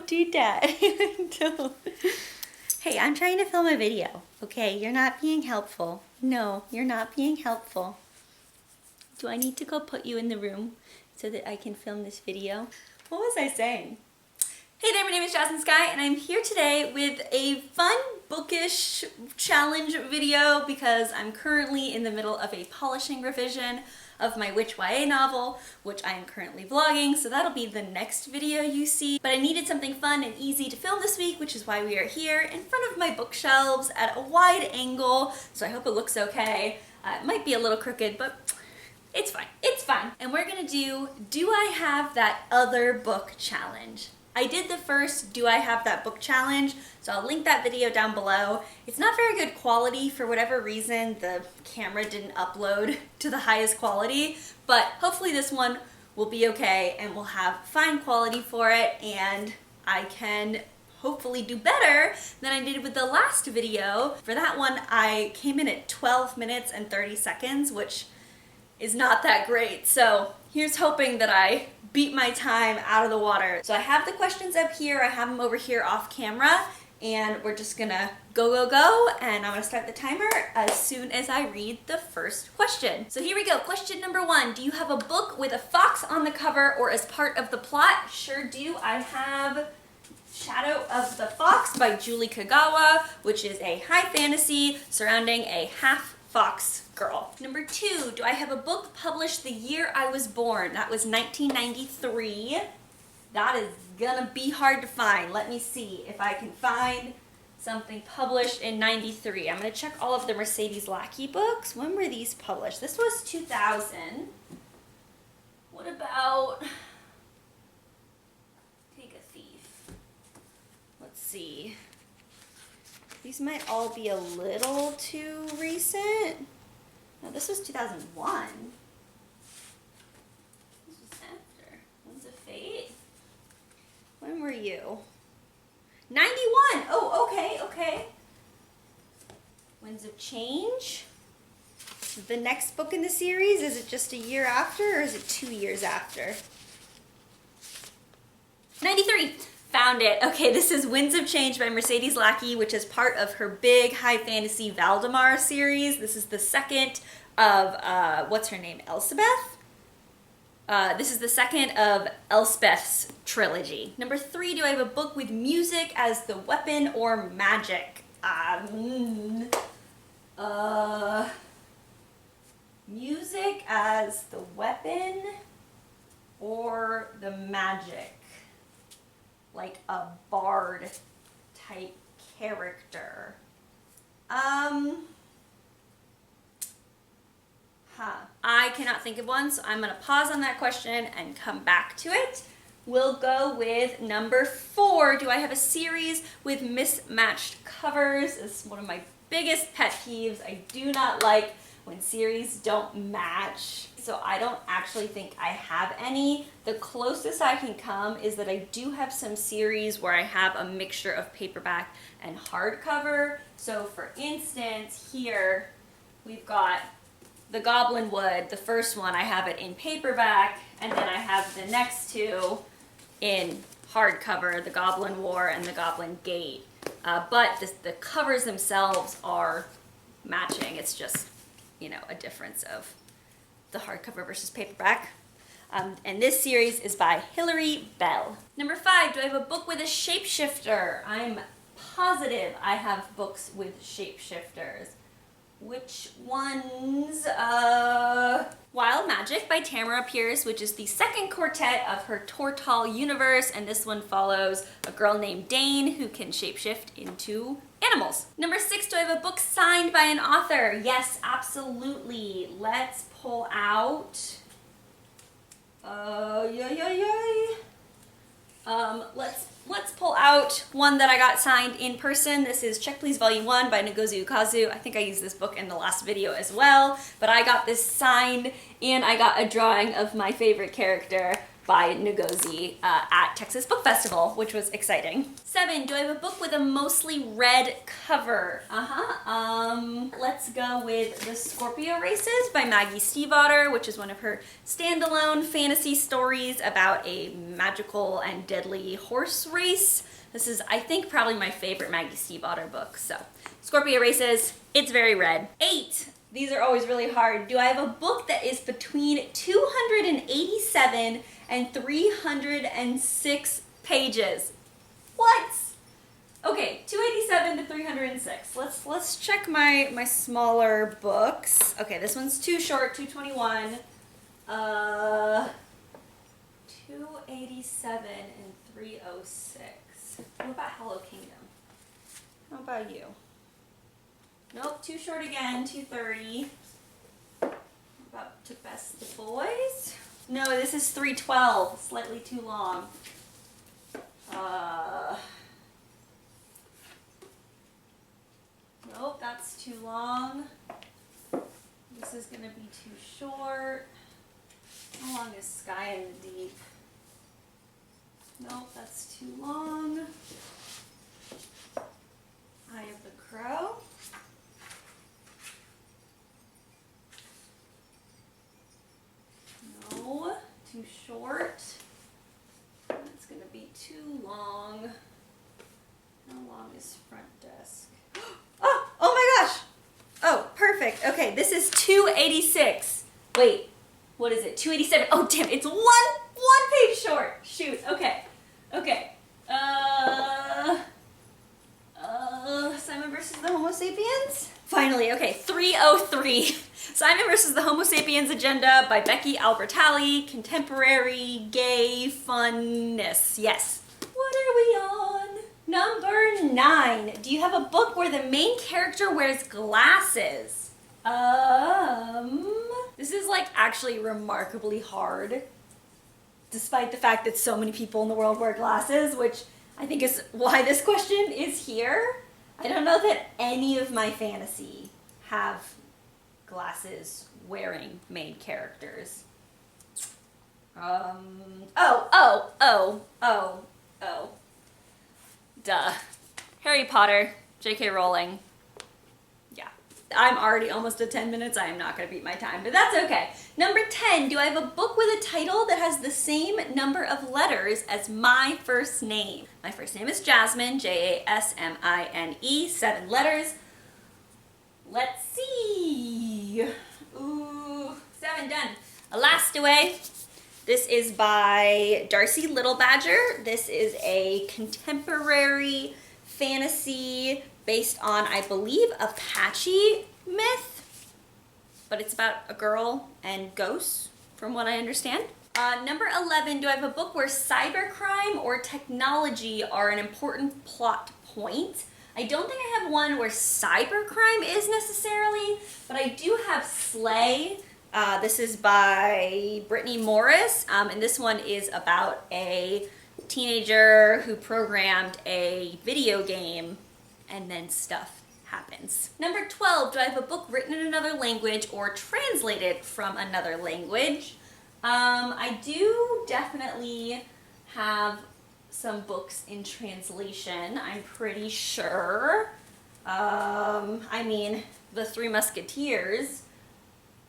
do that. Don't. Hey, I'm trying to film a video, okay? You're not being helpful. No, you're not being helpful. Do I need to go put you in the room so that I can film this video? What was I saying? Hey there, my name is Jasmine Sky, and I'm here today with a fun bookish challenge video because I'm currently in the middle of a polishing revision of my Witch YA novel, which I am currently vlogging, so that'll be the next video you see. But I needed something fun and easy to film this week, which is why we are here in front of my bookshelves at a wide angle, so I hope it looks okay. It might be a little crooked, but it's fine. It's fine. And we're gonna do I Have That Other Book challenge. I did the first Do I Have That Book challenge, so I'll link that video down below. It's not very good quality. For whatever reason, the camera didn't upload to the highest quality, but hopefully this one will be okay and we'll have fine quality for it, and I can hopefully do better than I did with the last video. For that one, I came in at 12 minutes and 30 seconds, which is not that great. So here's hoping that I beat my time out of the water. So I have the questions up here, I have them over here off camera, and we're just gonna go, and I'm gonna start the timer as soon as I read the first question. So here we go, question number 1. Do you have a book with a fox on the cover or as part of the plot? Sure do. I have Shadow of the Fox by Julie Kagawa, which is a high fantasy surrounding a half fox girl. Number 2, do I have a book published the year I was born? That was 1993. That is gonna be hard to find. Let me see if I can find something published in 93. I'm gonna check all of the Mercedes Lackey books. When were these published? This was 2000. What about Take a Thief? Let's see. These might all be a little too recent. No, this was 2001. This was after. Winds of Fate? When were you? 91! Oh, okay. Winds of Change? The next book in the series, is it just a year after or is it 2 years after? 93! Found it. Okay, this is Winds of Change by Mercedes Lackey, which is part of her big high fantasy Valdemar series. This is the second of, what's her name, Elspeth? This is the second of Elspeth's trilogy. Number 3, do I have a book with music as the weapon or magic? Music as the weapon or the magic? Like a bard type character. I cannot think of one, so I'm gonna pause on that question and come back to it. We'll go with number 4. Do I have a series with mismatched covers? This is one of my biggest pet peeves. I do not like when series don't match. So I don't actually think I have any. The closest I can come is that I do have some series where I have a mixture of paperback and hardcover. So for instance, here we've got The Goblin Wood. The first one, I have it in paperback, and then I have the next 2 in hardcover, The Goblin War and The Goblin Gate. But the covers themselves are matching. It's just, you know, a difference of the hardcover versus paperback. And this series is by Hilary Bell. Number 5, do I have a book with a shapeshifter? I'm positive I have books with shapeshifters. Which ones? Wild Magic by Tamara Pierce, which is the second quartet of her Tortall universe, and this one follows a girl named Dane who can shapeshift into animals. Number 6, do I have a book signed by an author? Yes, absolutely. Let's pull out, let's pull out one that I got signed in person. This is Check Please Volume 1 by Ngozi Ukazu. I think I used this book in the last video as well, but I got this signed and I got a drawing of my favorite character by Ngozi at Texas Book Festival, which was exciting. 7, do I have a book with a mostly red cover? Let's go with The Scorpio Races by Maggie Stiefvater, which is one of her standalone fantasy stories about a magical and deadly horse race. This is, I think, probably my favorite Maggie Stiefvater book. So, Scorpio Races, it's very red. 8, these are always really hard. Do I have a book that is between 287 and 306 pages? What? Okay, 287 to 306. Let's check my smaller books. Okay, this one's too short, 221. 287 and 306. What about Hello Kingdom? How about you? Nope, too short again, 230. What about To Best the Boys? No, this is 312, slightly too long. Nope, that's too long. This is gonna be too short. How long is Sky in the Deep? Nope, that's too long. Eye of the Crow. No, too short. That's gonna be too long. How long is Front Desk? Oh my gosh! Oh, perfect. Okay, this is 286. Wait, what is it? 287. Oh, damn, it's one page short. Shoot, okay. Okay. Simon versus the Homo sapiens? Finally, okay, 303. Simon versus the Homo sapiens Agenda by Becky Albertalli. Contemporary gay funness. Yes. What are we on? Number 9. Do you have a book where the main character wears glasses? This is like actually remarkably hard, despite the fact that so many people in the world wear glasses, which I think is why this question is here. I don't know that any of my fantasy have glasses wearing main characters. Duh. Harry Potter, J.K. Rowling. Yeah. I'm already almost at 10 minutes. I am not going to beat my time, but that's okay. Number 10, do I have a book with a title that has the same number of letters as my first name? My first name is Jasmine, Jasmine, 7 letters. Let's see. Ooh, 7 done. Elastaway. This is by Darcy Littlebadger. This is a contemporary fantasy based on, I believe, Apache myth. But it's about a girl and ghosts, from what I understand. Number 11, do I have a book where cybercrime or technology are an important plot point? I don't think I have one where cybercrime is necessarily, but I do have Slay. This is by Brittany Morris, and this one is about a teenager who programmed a video game and then stuff happens. Number 12, do I have a book written in another language or translated from another language? I do definitely have some books in translation, I'm pretty sure. I mean, The Three Musketeers,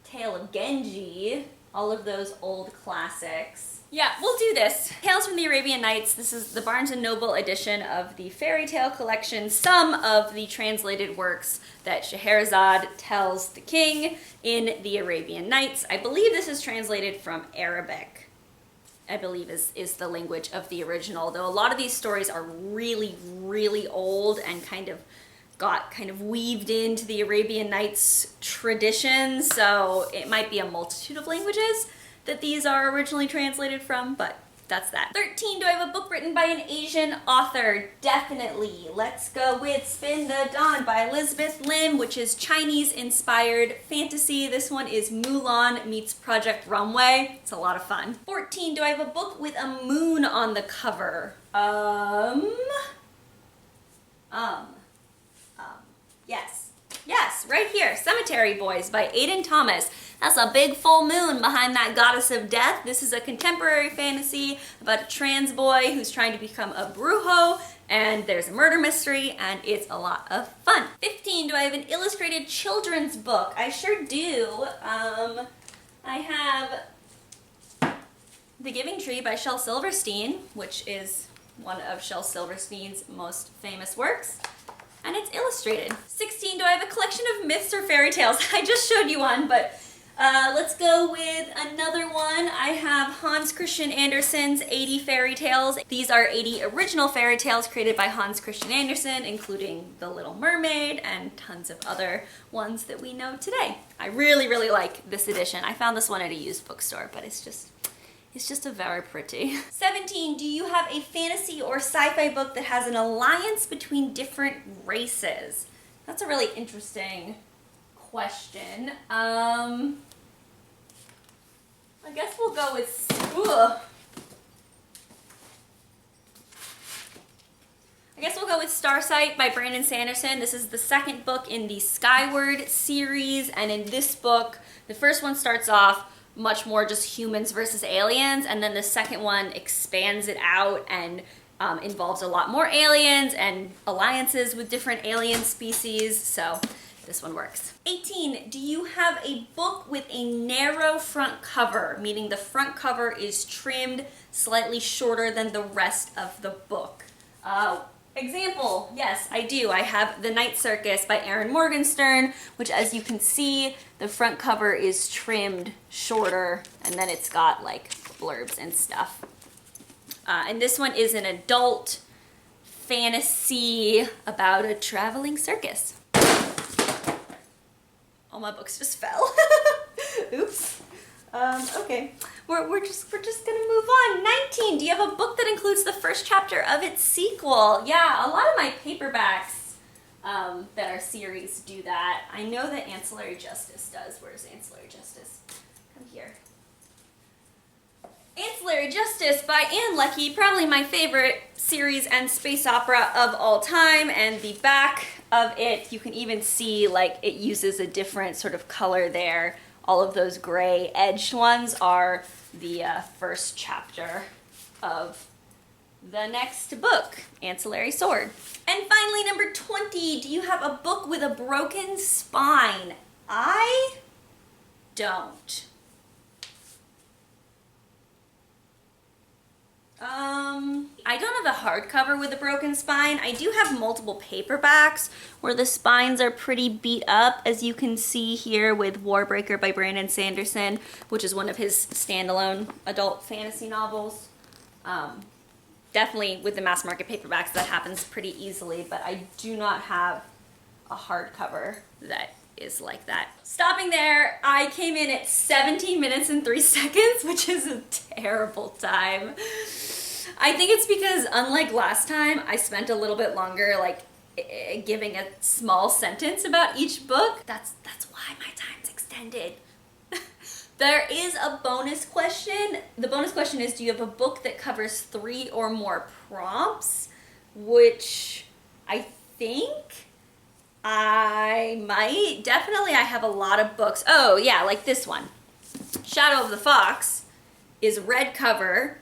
Tale of Genji, all of those old classics. Yeah, we'll do this. Tales from the Arabian Nights. This is the Barnes & Noble edition of the fairy tale collection, some of the translated works that Scheherazade tells the king in the Arabian Nights. I believe this is translated from Arabic, I believe is the language of the original, though a lot of these stories are really, really old and got weaved into the Arabian Nights tradition, so it might be a multitude of languages that these are originally translated from, but that's that. 13, do I have a book written by an Asian author? Definitely. Let's go with Spin the Dawn by Elizabeth Lim, which is Chinese-inspired fantasy. This one is Mulan meets Project Runway. It's a lot of fun. 14, do I have a book with a moon on the cover? Yes. Yes, right here, Cemetery Boys by Aidan Thomas. That's a big full moon behind that goddess of death. This is a contemporary fantasy about a trans boy who's trying to become a brujo, and there's a murder mystery, and it's a lot of fun. 15, do I have an illustrated children's book? I sure do. I have The Giving Tree by Shel Silverstein, which is one of Shel Silverstein's most famous works. And it's illustrated. 16, do I have a collection of myths or fairy tales? I just showed you one, but let's go with another one. I have Hans Christian Andersen's 80 fairy tales. These are 80 original fairy tales created by Hans Christian Andersen, including The Little Mermaid and tons of other ones that we know today. I really, really like this edition. I found this one at a used bookstore, but it's just a very pretty. 17, do you have a fantasy or sci-fi book that has an alliance between different races? That's a really interesting question. I guess we'll go with, Starsight by Brandon Sanderson. This is the second book in the Skyward series, and in this book, the first one starts off much more just humans versus aliens, and then the second one expands it out and involves a lot more aliens and alliances with different alien species, so this one works. 18, do you have a book with a narrow front cover, meaning the front cover is trimmed slightly shorter than the rest of the book? Example, yes, I do. I have The Night Circus by Erin Morgenstern, which, as you can see, the front cover is trimmed shorter, and then it's got like blurbs and stuff. And this one is an adult fantasy about a traveling circus. All my books just fell. Oops. Okay, we're just gonna move on. 19, do you have a book that includes the first chapter of its sequel? Yeah, a lot of my paperbacks that are series do that. I know that Ancillary Justice does. Where's Ancillary Justice? Come here. Ancillary Justice by Anne Leckie, probably my favorite series and space opera of all time, and the back of it, you can even see like it uses a different sort of color there. All of those gray edged ones are the first chapter of the next book, Ancillary Sword. And finally, number 20, do you have a book with a broken spine? I don't. I don't have a hardcover with a broken spine. I do have multiple paperbacks where the spines are pretty beat up, as you can see here with Warbreaker by Brandon Sanderson, which is one of his standalone adult fantasy novels. Definitely with the mass market paperbacks that happens pretty easily, but I do not have a hardcover that is like that. Stopping there, I came in at 17 minutes and 3 seconds, which is a terrible time. I think it's because, unlike last time, I spent a little bit longer like giving a small sentence about each book. That's why my time's extended. There is a bonus question. The bonus question is, do you have a book that covers 3 or more prompts? Which I think I might. Definitely I have a lot of books. Oh yeah, like this one. Shadow of the Fox is red cover,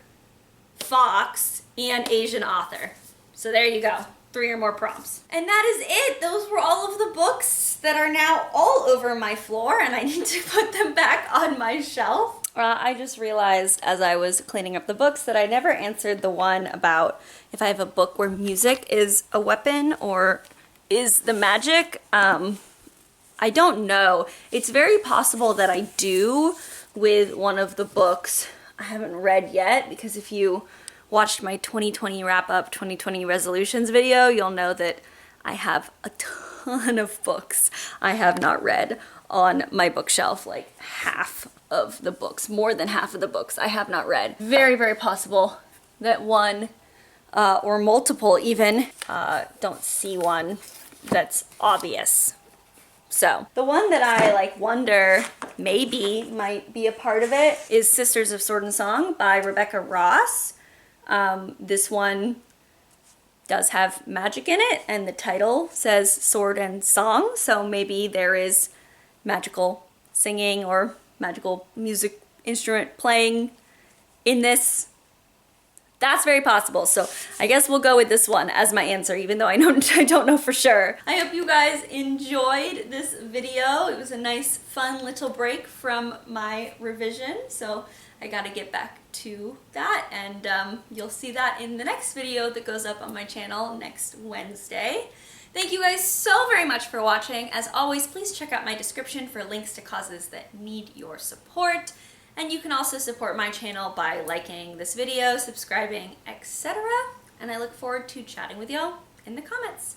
Fox, and Asian author. So there you go. 3 or more prompts. And that is it. Those were all of the books that are now all over my floor, and I need to put them back on my shelf. I just realized as I was cleaning up the books that I never answered the one about if I have a book where music is a weapon or is the magic. I don't know. It's very possible that I do with one of the books I haven't read yet, because if you watched my 2020 wrap-up 2020 resolutions video, you'll know that I have a ton of books I have not read on my bookshelf. Like half of the books, more than half of the books I have not read. Very, very possible that one or multiple even don't see one that's obvious. So the one that I like wonder maybe might be a part of it is Sisters of Sword and Song by Rebecca Ross. This one does have magic in it, and the title says sword and song, so maybe there is magical singing or magical music instrument playing in this. That's very possible, so I guess we'll go with this one as my answer, even though I don't know for sure. I hope you guys enjoyed this video. It was a nice, fun little break from my revision, so I gotta get back to that, and you'll see that in the next video that goes up on my channel next Wednesday. Thank you guys so very much for watching. As always, please check out my description for links to causes that need your support. And you can also support my channel by liking this video, subscribing, etc. And I look forward to chatting with y'all in the comments.